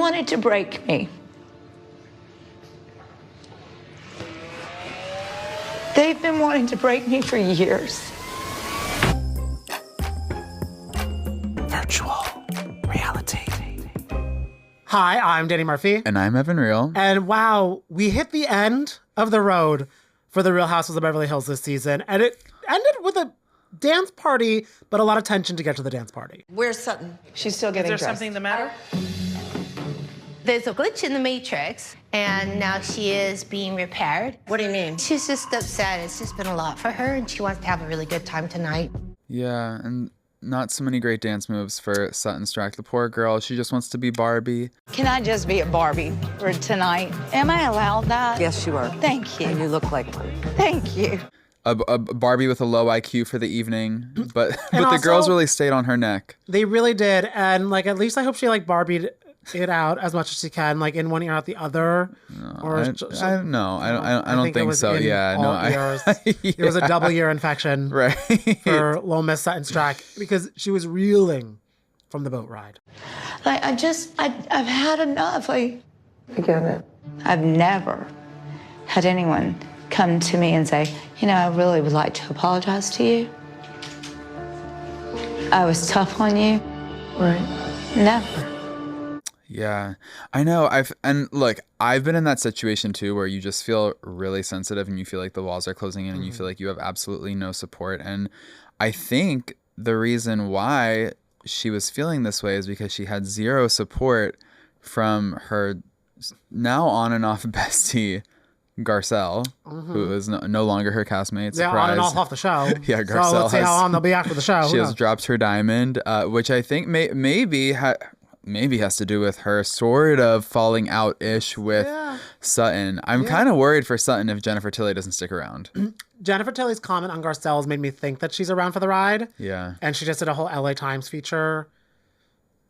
wanted to break me. They've been wanting to break me for years. Virtual reality. Hi, I'm Danny Murphy. And I'm Evan Real. And wow, we hit the end of the road for the Real Housewives of Beverly Hills this season. And it ended with a dance party, but a lot of tension to get to the dance party. Where's Sutton? She's still getting dressed. Is there something the matter? There's a glitch in the matrix, and now she is being repaired. What do you mean? She's just upset. It's just been a lot for her, and she wants to have a really good time tonight. Yeah, and not so many great dance moves for Sutton Stracke. The poor girl, she just wants to be Barbie. Can I just be a Barbie for tonight? Am I allowed that? Yes, you are. Thank you. And you look like one. Thank you. A Barbie with a low IQ for the evening, but And the girls also, really stayed on her neck. They really did. And like, at least I hope she like Barbied it out as much as she can, like in one ear out the other. I don't think so. Yeah, no, It was a double ear infection, right, for Lil Miss Sutton Stracke because she was reeling from the boat ride. Like, I've had enough. I get it. I've never had anyone come to me and say, you know, I really would like to apologize to you. I was tough on you. Right. Never. Yeah, I know. I've been in that situation too, where you just feel really sensitive and you feel like the walls are closing in and you feel like you have absolutely no support. And I think the reason why she was feeling this way is because she had zero support from her now on and off bestie, Garcelle, who is no longer her castmate. Yeah, Surprise. on and off the show. Yeah, Garcelle. So let's see how on they'll be after the show. She has dropped her diamond, which I think maybe has to do with her sort of falling out-ish with Sutton. I'm kind of worried for Sutton if Jennifer Tilly doesn't stick around. Jennifer Tilly's comment on Garcelle's made me think that she's around for the ride. Yeah. And she just did a whole LA Times feature.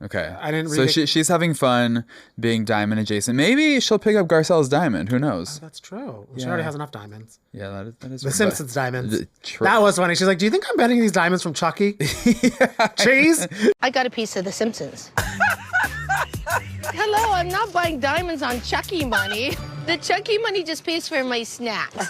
Okay. I didn't read she's having fun being diamond adjacent. Maybe she'll pick up Garcelle's diamond. Who knows? Oh, that's true. She already has enough diamonds. Yeah, that is The Simpsons diamonds. True. That was funny. She's like, do you think I'm betting these diamonds from Chucky? Cheese? I got a piece of The Simpsons. Hello, I'm not buying diamonds on Chucky money. The Chucky money just pays for my snacks.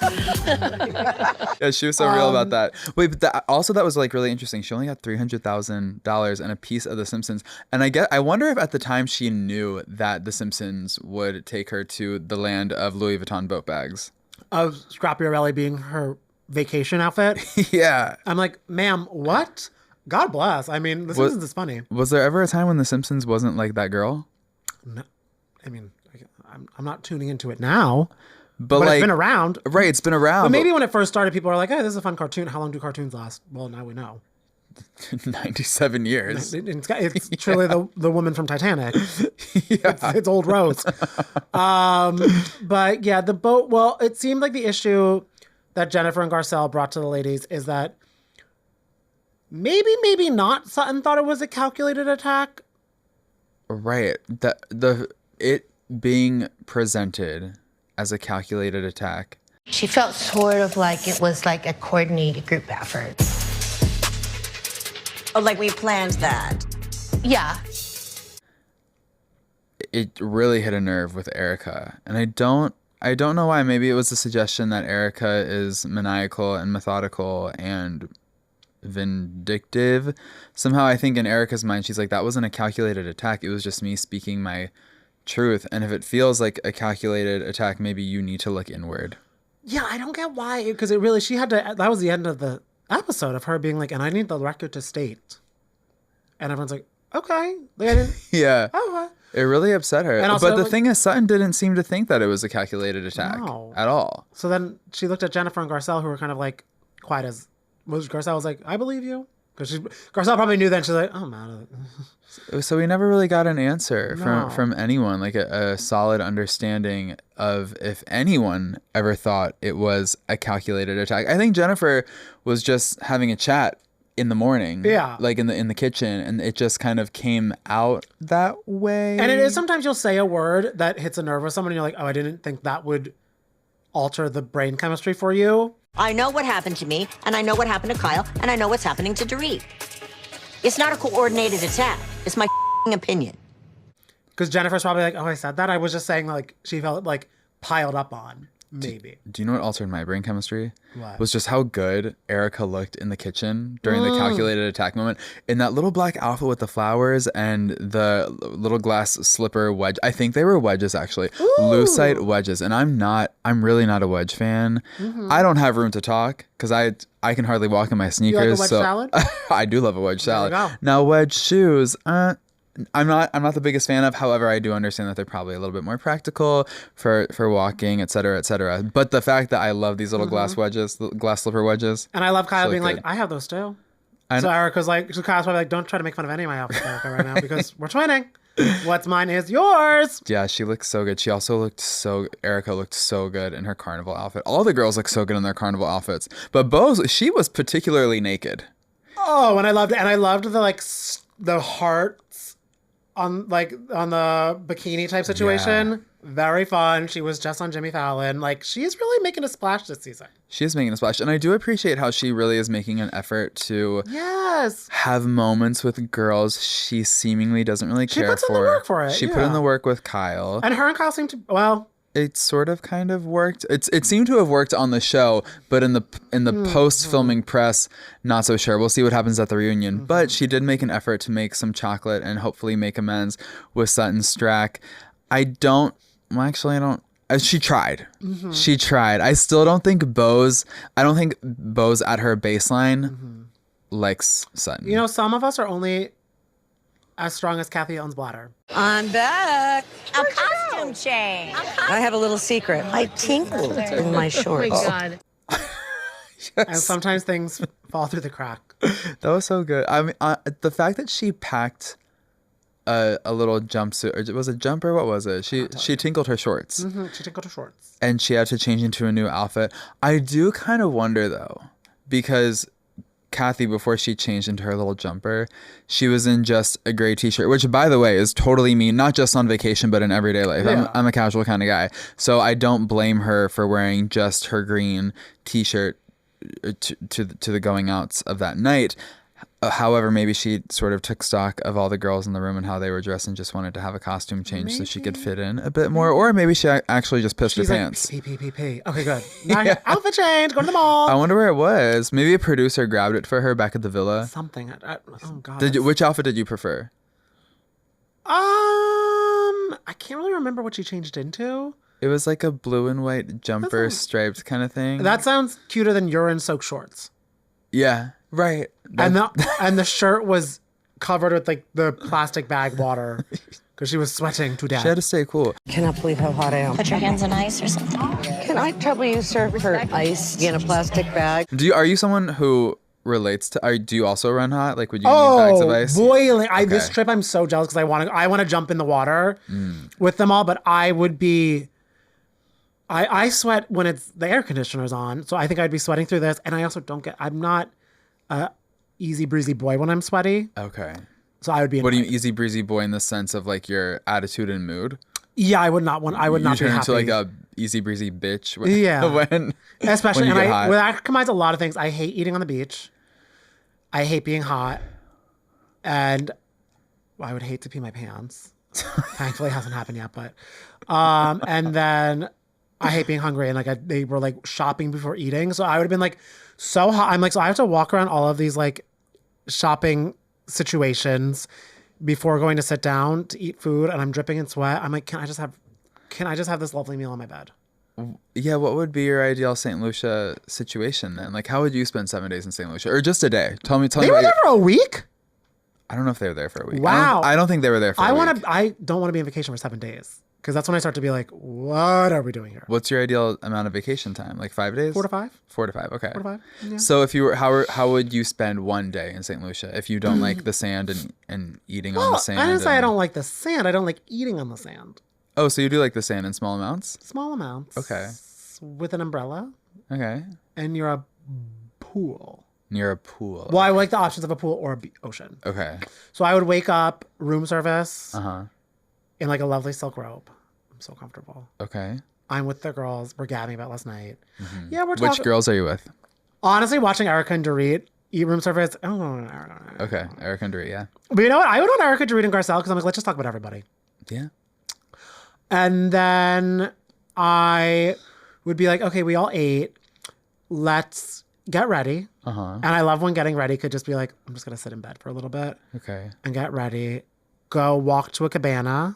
Yeah, she was so real about that. Wait, but that was like really interesting. She only got $300,000 and a piece of The Simpsons. And I wonder if at the time she knew that The Simpsons would take her to the land of Louis Vuitton boat bags. Of Scrappy Reali being her vacation outfit? Yeah. I'm like, ma'am, what? God bless. I mean, The Simpsons is funny. Was there ever a time when The Simpsons wasn't like that girl? No, I mean, I'm not tuning into it now. But like, it's been around. Right, it's been around. But maybe when it first started, people were like, hey, this is a fun cartoon. How long do cartoons last? Well, now we know. 97 years. It's truly the woman from Titanic. It's old Rose. But yeah, the boat, well, it seemed like the issue that Jennifer and Garcelle brought to the ladies is that maybe not Sutton thought it was a calculated attack. Right. It being presented as a calculated attack. She felt sort of like it was like a coordinated group effort. Oh, like we planned that. Yeah. It really hit a nerve with Erika. And I don't know why. Maybe it was a suggestion that Erika is maniacal and methodical and vindictive. Somehow I think in Erika's mind, she's like, that wasn't a calculated attack. It was just me speaking my truth. And if it feels like a calculated attack, maybe you need to look inward. Yeah, I don't get why. Because it really, that was the end of the episode of her being like, and I need the record to state. And everyone's like, okay. Like, I didn't, yeah. Okay. It really upset her. Also, but the thing is, Sutton didn't seem to think that it was a calculated attack at all. So then she looked at Jennifer and Garcelle, who were kind of like quiet as... Garcelle was like, I believe you. Because Garcelle probably knew then. She's like, oh, I'm out of it. So we never really got an answer from anyone, like a solid understanding of if anyone ever thought it was a calculated attack. I think Jennifer was just having a chat in the morning, like in the kitchen, and it just kind of came out that way. And it is sometimes you'll say a word that hits a nerve with someone, and you're like, oh, I didn't think that would alter the brain chemistry for you. I know what happened to me, and I know what happened to Kyle, and I know what's happening to Dorit. It's not a coordinated attack. It's my opinion. Because Jennifer's probably like, oh, I said that. I was just saying like she felt like piled up on. Maybe. Do you know what altered my brain chemistry? What? Was just how good Erika looked in the kitchen during the calculated attack moment. In that little black outfit with the flowers and the little glass slipper wedge. I think they were wedges, actually. Lucite wedges. And I'm really not a wedge fan. I don't have room to talk because I can hardly walk in my sneakers. You like a wedge salad? I do love a wedge salad. There you go. Now, wedge shoes, I'm not the biggest fan of. However, I do understand that they're probably a little bit more practical for walking, et cetera, et cetera. But the fact that I love these little glass wedges, glass slipper wedges. And I love Kyle being good. like, I have those too. So Erica's like, so Kyle's probably like, don't try to make fun of any of my outfits, Erika, right now because we're twinning. What's mine is yours. Yeah, she looks so good. She also Erika looked so good in her carnival outfit. All the girls look so good in their carnival outfits. But she was particularly naked. Oh, and I loved it. And I loved the like the hearts on the bikini type situation. Yeah. Very fun. She was just on Jimmy Fallon. Like, she's really making a splash this season. She is making a splash. And I do appreciate how she really is making an effort to Yes. have moments with girls she seemingly doesn't really care for. She puts in the work for it. She put in the work with Kyle. And her and Kyle seem to, well, it sort of kind of worked. It seemed to have worked on the show, but in the post-filming press, not so sure. We'll see what happens at the reunion. But she did make an effort to make some chocolate and hopefully make amends with Sutton Stracke. I don't. She tried. She tried. I still don't think Bose. I don't think Bose at her baseline likes Sutton. you know, some of us are only as strong as Kathy Owens' bladder. I'm back. A costume change. I have a little secret. I tinkled in my shorts. Oh my God. And sometimes things fall through the crack. That was so good. I mean, the fact that she packed a little jumpsuit, or was it jumper? What was it? She tinkled her shorts. She tinkled her shorts. And she had to change into a new outfit. I do kind of wonder though, because Kathy, before she changed into her little jumper, she was in just a gray t-shirt, which by the way is totally me, not just on vacation, but in everyday life. Yeah. I'm a casual kind of guy. So I don't blame her for wearing just her green t-shirt to the going outs of that night. However, maybe she sort of took stock of all the girls in the room and how they were dressed and just wanted to have a costume change so she could fit in a bit more. Or maybe she actually just pissed her pants. Pee. Okay, good. Now outfit change. Go to the mall. I wonder where it was. Maybe a producer grabbed it for her back at the villa. Something. Oh God. Which outfit did you prefer? I can't really remember what she changed into. It was like a blue and white jumper, striped kind of thing. That sounds cuter than urine-soaked shorts. Yeah, right. And the shirt was covered with like the plastic bag water because she was sweating to death. She had to stay cool. Cannot believe how hot I am. Put your hands in ice or something. Can I trouble you, sir, for ice in a plastic bag? Are you someone who relates to? Do you also run hot? Like, would you need bags of ice? Boiling! This trip, I'm so jealous because I want to jump in the water with them all, but I would be. I sweat when it's the air conditioner's on, so I think I'd be sweating through this, and I also I'm not a easy breezy boy when I'm sweaty. Okay. So I would be. What do you easy breezy boy in the sense of like your attitude and mood? Yeah, I would not want. I would not be turn happy. into like a easy breezy bitch. When Especially, when you get hot. Well, that combines a lot of things. I hate eating on the beach. I hate being hot, and I would hate to pee my pants. Thankfully, it hasn't happened yet, but and then I hate being hungry, and like they were like shopping before eating, so I would have been like so hot. I'm like, so I have to walk around all of these like shopping situations before going to sit down to eat food, and I'm dripping in sweat. I'm like, can I just have this lovely meal on my bed? Yeah, what would be your ideal St. Lucia situation then? Like, how would you spend 7 days in St. Lucia, or just a day? Tell me. They were there for a week. I don't know if they were there for a week. Wow. I don't think they were there for a week. I don't want to be on vacation for 7 days because that's when I start to be like, what are we doing here? What's your ideal amount of vacation time? Like 5 days? 4 to 5. 4 to 5. Okay. 4 to 5. Yeah. So if you were, how would you spend one day in St. Lucia if you don't like the sand and eating on the sand? I didn't say I don't like the sand. I don't like eating on the sand. Oh, so you do like the sand in small amounts? Small amounts. Okay. With an umbrella. Okay. And near a pool. Near a pool. Well, I like the options of a pool or ocean. Okay. So I would wake up, room service, Uh-huh. in like a lovely silk robe. I'm so comfortable. Okay. I'm with the girls. We're gabbing about last night. Yeah, we're Which talking. girls are you with? Honestly, watching Erika and Dorit eat room service. Oh, Okay. Erika and Dorit, yeah. But you know what? I would want Erika, Dorit, and Garcelle because I'm like, let's just talk about everybody. Yeah. And then I would be like, okay, we all ate. Let's get ready. And I love when getting ready could just be like, I'm just going to sit in bed for a little bit. Okay. And get ready. Go walk to a cabana.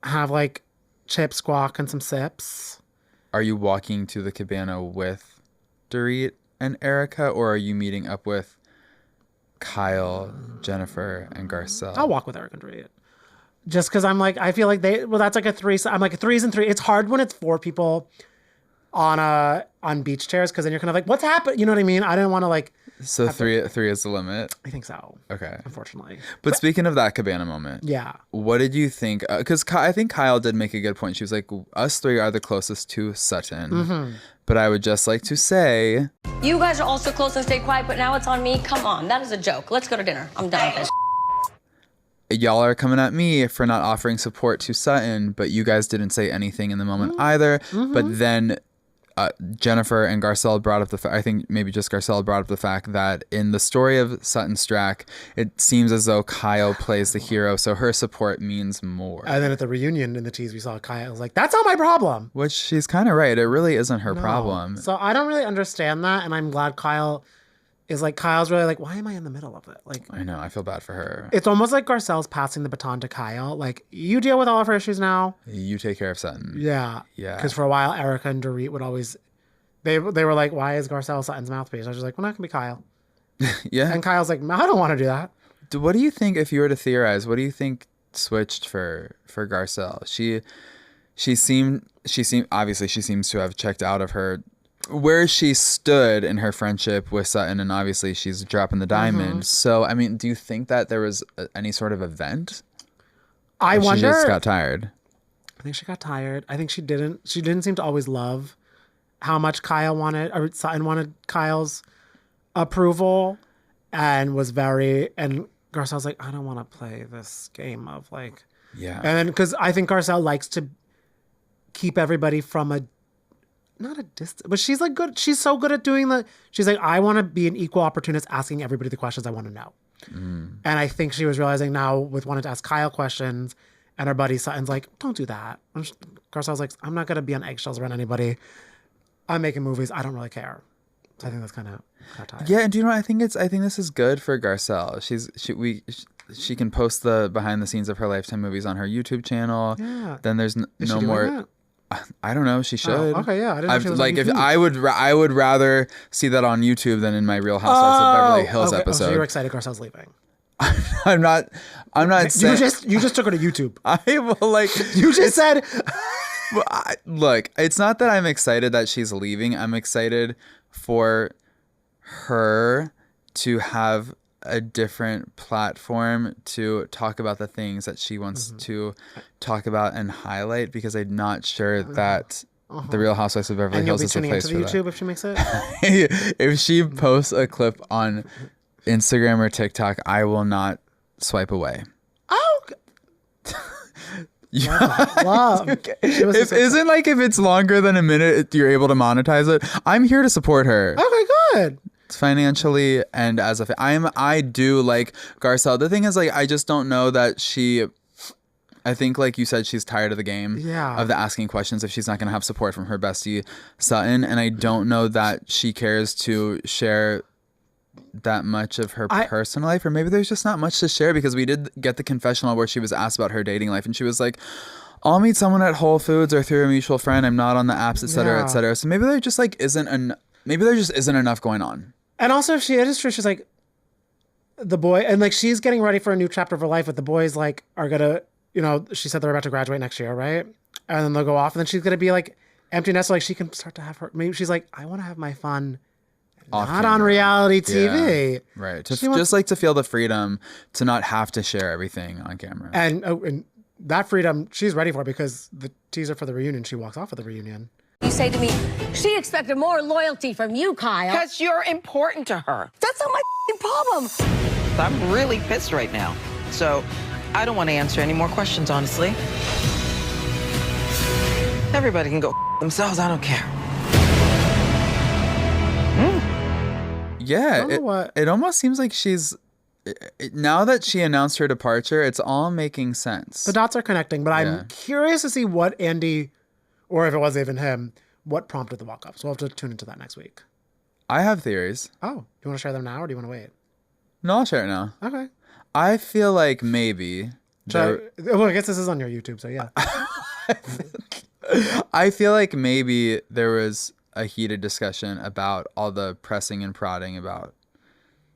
Have like chips, guac, and some sips. Are you walking to the cabana with Dorit and Erika, or are you meeting up with Kyle, Jennifer, and Garcelle? I'll walk with Erika and Dorit. Just because I'm like, I feel like that's like a three. I'm like, 3s and 3. It's hard when it's 4 people on beach chairs, because then you're kind of like, what's happened? You know what I mean? I didn't want to like. So three is the limit? I think so. Okay. Unfortunately. But speaking of that cabana moment. Yeah. What did you think? Because I think Kyle did make a good point. She was like, us 3 are the closest to Sutton. But I would just like to say. You guys are all so close and stay quiet, but now it's on me. Come on, that is a joke. Let's go to dinner. I'm done with this. Y'all are coming at me for not offering support to Sutton, but you guys didn't say anything in the moment either. But then Jennifer and Garcelle brought up I think maybe just Garcelle brought up the fact that in the story of Sutton Stracke, it seems as though Kyle plays the hero, so her support means more. And then at the reunion in the tease, we saw Kyle was like, that's not my problem. Which she's kind of right. It really isn't her problem. So I don't really understand that, and I'm glad Kyle's really like, why am I in the middle of it? Like, I know, I feel bad for her. It's almost like Garcelle's passing the baton to Kyle. Like, you deal with all of her issues now. You take care of Sutton. Yeah. Yeah. Because for a while, Erika and Dorit would always, they were like, why is Garcelle Sutton's mouthpiece? I was just like, well, that can be Kyle. Yeah. And Kyle's like, I don't want to do that. What do you think, if you were to theorize, what do you think switched for Garcelle? She seemed obviously she seems to have checked out of her where she stood in her friendship with Sutton, and obviously she's dropping the diamond. So, I mean, do you think that there was any sort of event? I wonder. She just got tired. I think she got tired. I think she didn't seem to always love how much Kyle wanted, or Sutton wanted Kyle's approval, and Garcelle's like, I don't want to play this game of like, yeah. And then, because I think Garcelle likes to keep everybody from not a distance, but she's like good. She's so good at doing she's like, I want to be an equal opportunist, asking everybody the questions I want to know. And I think she was realizing now with wanting to ask Kyle questions, and her buddy Sutton's like, don't do that. Garcelle's like, I'm not going to be on eggshells around anybody. I'm making movies. I don't really care. So I think that's kind of tired. Yeah, and do you know what? I think this is good for Garcelle. She can post the behind the scenes of her Lifetime movies on her YouTube channel. Yeah. Then there's no more. That? I don't know. She should. Oh, okay, yeah. I didn't know she was like, on if YouTube. I would rather see that on YouTube than in my Real Housewives of Beverly Hills episode. So you're excited Garcelle's leaving? I'm not saying. You just took her to YouTube. You just said. Look, it's not that I'm excited that she's leaving. I'm excited for her to have a different platform to talk about the things that she wants to talk about and highlight, because I'm not sure that the Real Housewives of Beverly Hills is the place for that. And you'll be tuning into the YouTube if she makes it? If she posts a clip on Instagram or TikTok, I will not swipe away. Oh, wow. Okay. If it's longer than a minute, you're able to monetize it. I'm here to support her. Okay, good. Financially and as I do like Garcelle. The thing is, like, I just don't know that I think, like you said, she's tired of the game, of the asking questions if she's not going to have support from her bestie Sutton, and I don't know that she cares to share that much of her personal life, or maybe there's just not much to share, because we did get the confessional where she was asked about her dating life, and she was like, I'll meet someone at Whole Foods or through a mutual friend. I'm not on the apps, etc., etc. So maybe there just isn't enough going on. And also, if she is true, she's like, the boy, and like, she's getting ready for a new chapter of her life, but the boys like are gonna, she said they're about to graduate next year, right? And then they'll go off, and then she's gonna be like empty nest, so like she can start to have her. Maybe she's like, I want to have my fun, not on reality TV, yeah, right? To feel the freedom to not have to share everything on camera, and that freedom she's ready for, because the teaser for the reunion, she walks off of the reunion. You say to me, she expected more loyalty from you, Kyle. Because you're important to her. That's not my problem. I'm really pissed right now. So I don't want to answer any more questions, honestly. Everybody can go themselves. I don't care. Yeah, it almost seems like she's now that she announced her departure, it's all making sense. The dots are connecting, but Yeah. I'm curious to see what Andy, or if it was even him, what prompted the walk-up. So we'll have to tune into that next week. I have theories. Oh, do you want to share them now or do you want to wait? No, I'll share it now. Okay. I feel like maybe. Well, I guess this is on your YouTube, so yeah. I feel like maybe there was a heated discussion about all the pressing and prodding about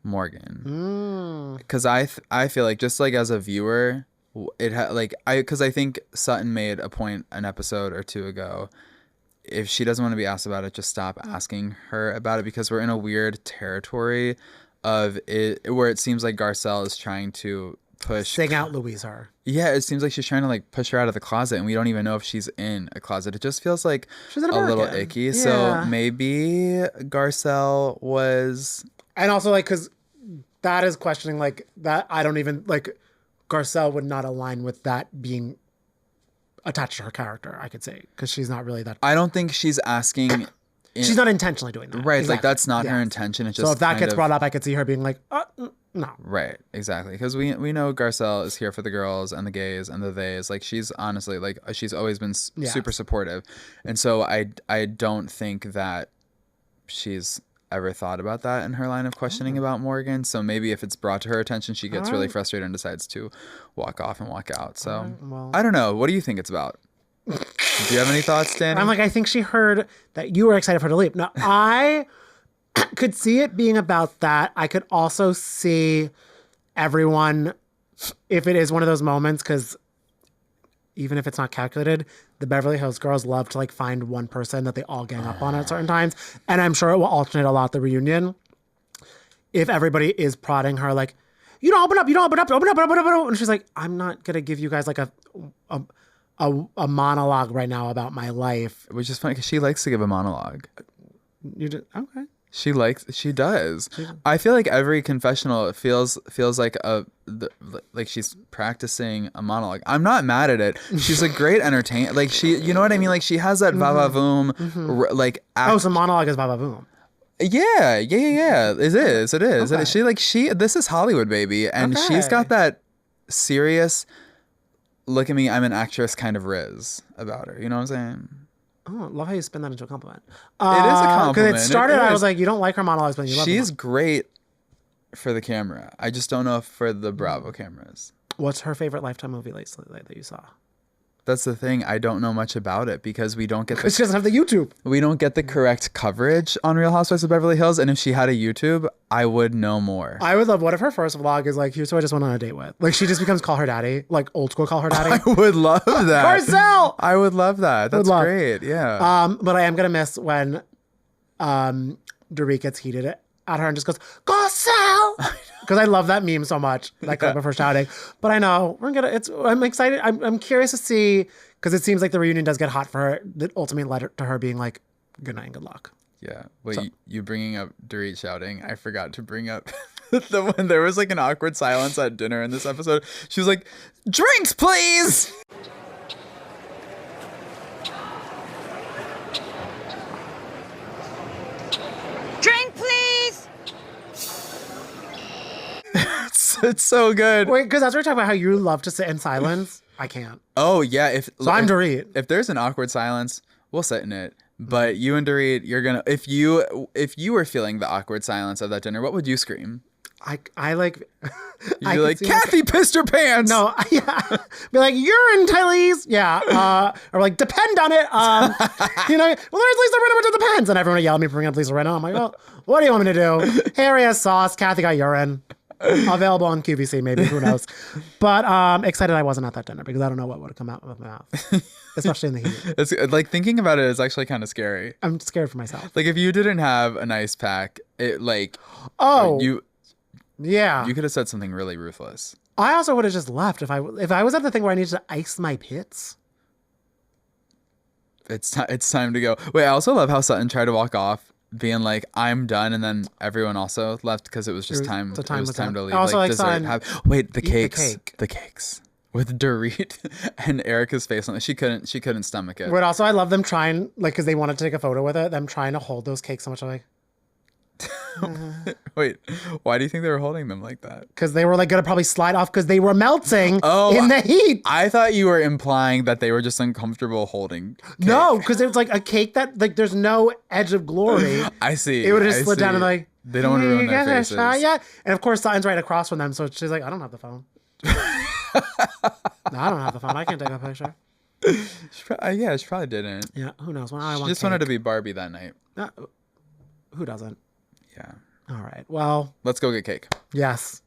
Morgan. Because I feel like, just like as a viewer, because I think Sutton made a point an episode or two ago. If she doesn't want to be asked about it, just stop asking her about it, because we're in a weird territory of it where it seems like Garcelle is trying to Sing out Louise her. Yeah, it seems like she's trying to like push her out of the closet, and we don't even know if she's in a closet. It just feels like She's in a little Birkin. icky. Yeah. So maybe Garcelle was. And also, like, because that is questioning, like, that I don't even, like, Garcelle would not align with that being attached to her character, I could say, because she's not really that. I don't think she's asking. She's not intentionally doing that. Right, Exactly. like that's not her Yes. intention. It's just So if that kind gets of- brought up, I could see her being like, no. Right, exactly. Because we know Garcelle is here for the girls and the gays and the theys. Like, she's honestly, like, she's always been super supportive. And so I don't think that she's ever thought about that in her line of questioning about Morgan. So maybe if it's brought to her attention, she gets really frustrated and decides to walk off and walk out. So I don't know. What do you think it's about? Do you have any thoughts, Danny? I'm like, I think she heard that you were excited for her to leave. Now, I could see it being about that. I could also see everyone, if it is one of those moments, because even if it's not calculated, the Beverly Hills girls love to like find one person that they all gang up on at certain times. And I'm sure it will alternate a lot at the reunion. If everybody is prodding her like, you don't open up, open up. And she's like, I'm not going to give you guys like a monologue right now about my life. Which is funny because she likes to give a monologue. You just, okay. She does. I feel like every confessional feels like like she's practicing a monologue. I'm not mad at it. She's a great entertainer. Like you know what I mean? Like she has that va-va-voom, like act. Oh, so monologue is Baba Boom. Yeah. It is. Okay. This is Hollywood, baby. And she's got that serious, look at me, I'm an actress kind of riz about her. You know what I'm saying? Oh, love how you spin that into a compliment. It is a compliment. Because it started, It I is. was like, you don't like her monologues, but you love She's them. great for the camera. I just don't know if for the Bravo cameras. What's her favorite Lifetime movie lately that you saw? That's the thing. I don't know much about it because we don't get She doesn't have the YouTube. we don't get the correct coverage on Real Housewives of Beverly Hills. And if she had a YouTube, I would know more. I would love, what if her first vlog is like, here's who I just went on a date with. Like, she just becomes Call Her Daddy. Like, old school Call Her Daddy. I would love that. Garcelle! I would love that. That's love. great. Yeah. But I am going to miss when Dorit gets heated at her and just goes, Garcelle! Because I love that meme so much, that clip of her shouting. But I know, I'm excited. I'm curious to see, because it seems like the reunion does get hot for her. That ultimately led to her being like, good night and good luck. Yeah. Wait, you bringing up Dorit shouting, I forgot to bring up when there was like an awkward silence at dinner in this episode. She was like, drinks, please! Drink, please! It's so good. Wait, because as we're talking about how you love to sit in silence, I can't. Oh, yeah. So I'm Dorit. If there's an awkward silence, we'll sit in it. But you and Dorit, you're gonna if you were feeling the awkward silence of that dinner, what would you scream? I like. You'd be like, Kathy pissed her pants. No, yeah. Be like, urine, Tilly's. Yeah. Or like, depend on it. You know, well, there's Lisa Rinna, but it depends. And everyone would yell at me for bringing up Lisa Rinna. I'm like, well, what do you want me to do? Harry has sauce. Kathy got urine. Available on QVC, maybe. Who knows? But excited I wasn't at that dinner because I don't know what would have come out of my mouth. Especially in the heat. It's like thinking about it is actually kind of scary. I'm scared for myself. Like if you didn't have an ice pack, it like Yeah. you could have said something really ruthless. I also would have just left if I was at the thing where I needed to ice my pits. It's time to go. Wait, I also love how Sutton tried to walk off, being like, "I'm done," and then everyone also left because it was just time. The time it was was time up. to leave. Also, like, dessert Sutton, wait, the eat the cakes. cake. The cakes with Dorit and Erika's face on it. She couldn't stomach it. But also, I love them trying, like, because they wanted to take a photo with it. Them trying to hold those cakes so much. I'm like, Wait, why do you think they were holding them like that? Because they were like gonna probably slide off because they were melting Oh, in the heat. I thought you were implying that they were just uncomfortable holding cake. No, because it was like a cake that like there's no edge of glory. I see. It would have just slid down and like, they don't want to ruin their faces. Yeah. And of course, Sutton's right across from them, so she's like, I don't have the phone. No, I don't have the phone. I can't take a picture. Yeah, she probably didn't. Yeah, who knows? When I She want just wanted to be Barbie that night. Who doesn't? Yeah. All right. Well, let's go get cake. Yes.